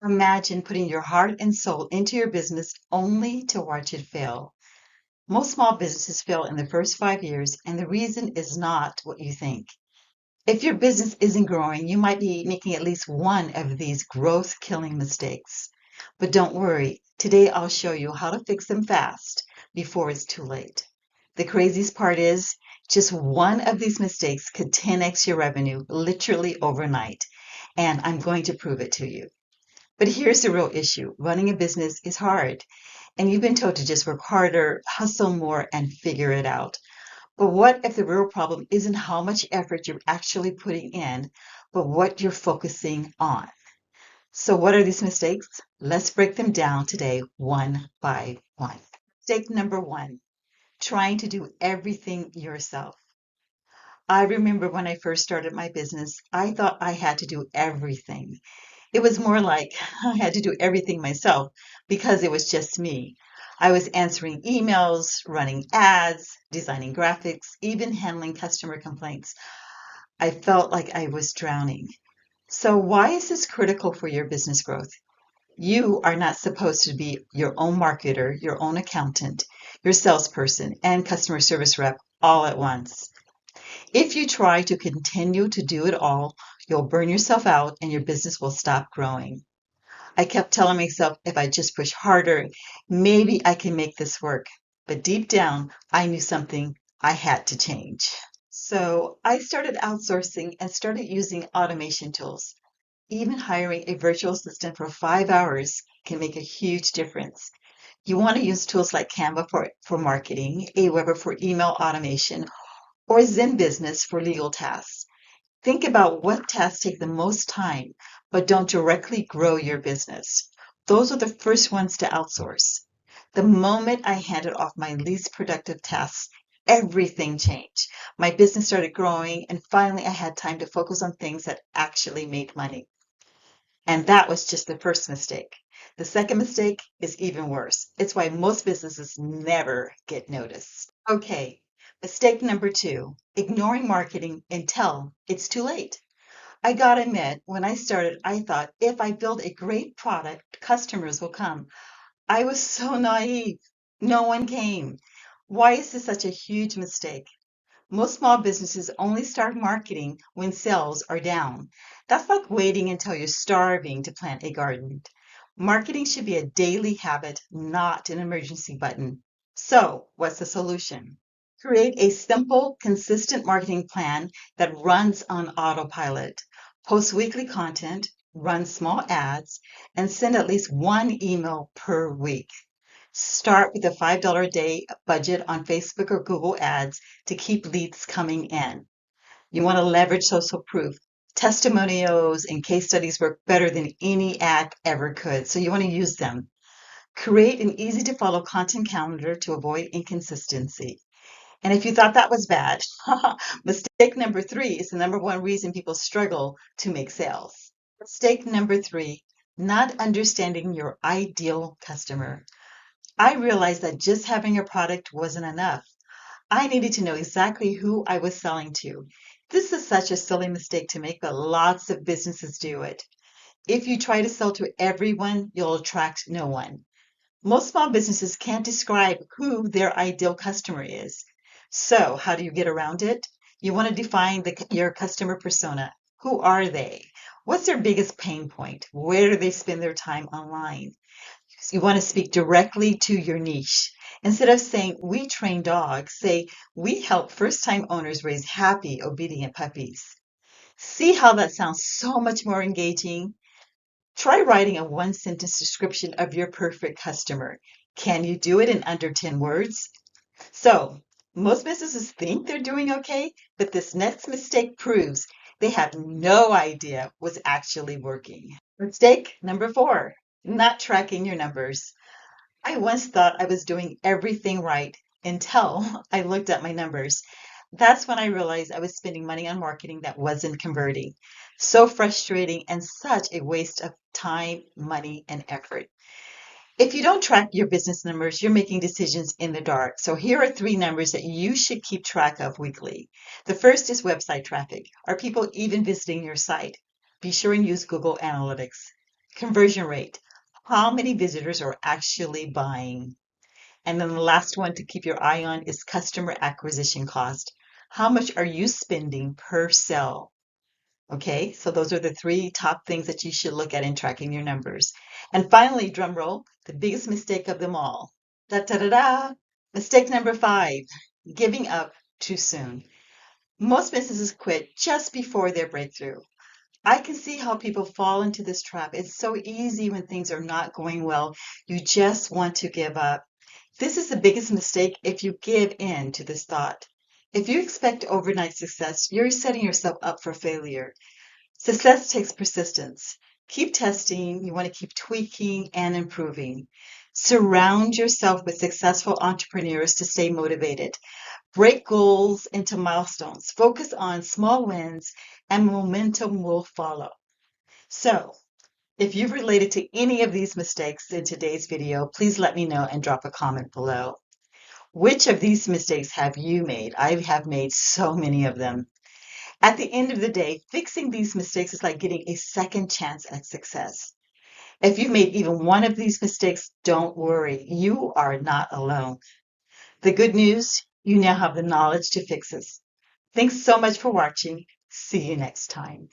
Imagine putting your heart and soul into your business only to watch it fail. Most small businesses fail in the first 5 years, and the reason is not what you think. If your business isn't growing, you might be making at least one of these growth killing mistakes. But don't worry, today I'll show you how to fix them fast before it's too late. The craziest part is just one of these mistakes could 10x your revenue literally overnight, and I'm going to prove it to you. But here's the real issue. Running a business is hard, and you've been told to just work harder, hustle more, and figure it out. But what if the real problem isn't how much effort you're actually putting in, but what you're focusing on? So, what are these mistakes? Let's break them down today, one by one. Mistake number one, trying to do everything yourself. I remember when I first started my business, I thought I had to do everything. It was more like I had to do everything myself because it was just me. I was answering emails, running ads, designing graphics, even handling customer complaints. I felt like I was drowning. So, why is this critical for your business growth? You are not supposed to be your own marketer, your own accountant, your salesperson, and customer service rep all at once. If you try to continue to do it all, you'll burn yourself out and your business will stop growing. I kept telling myself if I just push harder, maybe I can make this work. But deep down, I knew something I had to change. So I started outsourcing and started using automation tools. Even hiring a virtual assistant for 5 hours can make a huge difference. You want to use tools like Canva for marketing, Aweber for email automation, or Zen Business for legal tasks. Think about what tasks take the most time but don't directly grow your business. Those are the first ones to outsource. The moment I handed off my least productive tasks, everything changed. My business started growing, and finally I had time to focus on things that actually made money. And that was just the first mistake. The second mistake is even worse. It's why most businesses never get noticed. Okay, mistake number two, ignoring marketing until it's too late. I gotta admit, when I started, I thought if I build a great product, customers will come. I was so naive. No one came. Why is this such a huge mistake? Most small businesses only start marketing when sales are down. That's like waiting until you're starving to plant a garden. Marketing should be a daily habit, not an emergency button. So, what's the solution? Create a simple, consistent marketing plan that runs on autopilot. Post weekly content, run small ads, and send at least one email per week. Start with a $5 a day budget on Facebook or Google Ads to keep leads coming in. You want to leverage social proof. Testimonials and case studies work better than any ad ever could, so you want to use them. Create an easy to follow content calendar to avoid inconsistency. And if you thought that was bad, mistake number three is the number one reason people struggle to make sales. Mistake number three, not understanding your ideal customer. I realized that just having a product wasn't enough. I needed to know exactly who I was selling to. This is such a silly mistake to make, but lots of businesses do it. If you try to sell to everyone, you'll attract no one. Most small businesses can't describe who their ideal customer is. So, how do you get around it? You want to define your customer persona. Who are they? What's their biggest pain point? Where do they spend their time online? You want to speak directly to your niche. Instead of saying, we train dogs, say, we help first time owners raise happy, obedient puppies. See how that sounds so much more engaging? Try writing a one sentence description of your perfect customer. Can you do it in under 10 words? So, most businesses think they're doing okay, but this next mistake proves they have no idea what's actually working. Mistake number four, not tracking your numbers. I once thought I was doing everything right until I looked at my numbers. That's when I realized I was spending money on marketing that wasn't converting. So frustrating and such a waste of time, money, and effort. If you don't track your business numbers, you're making decisions in the dark. So here are three numbers that you should keep track of weekly. The first is website traffic. Are people even visiting your site? Be sure and use Google Analytics. conversion rate. How many visitors are actually buying? And then the last one to keep your eye on is customer acquisition cost. How much are you spending per sale? Okay, so those are the three top things that you should look at in tracking your numbers. And finally, drum roll, the biggest mistake of them all. Da da da da. Mistake number 5, giving up too soon. Most businesses quit just before their breakthrough. I can see how people fall into this trap. It's so easy when things are not going well. You just want to give up. This is the biggest mistake if you give in to this thought. If you expect overnight success, you're setting yourself up for failure. Success takes persistence. Keep testing. You want to keep tweaking and improving. Surround yourself with successful entrepreneurs to stay motivated. Break goals into milestones. Focus on small wins and momentum will follow. So, if you've related to any of these mistakes in today's video, please let me know and drop a comment below. Which of these mistakes have you made? I have made so many of them. At the end of the day, fixing these mistakes is like getting a second chance at success. If you've made even one of these mistakes, don't worry. You are not alone. The good news, you now have the knowledge to fix this. Thanks so much for watching. See you next time.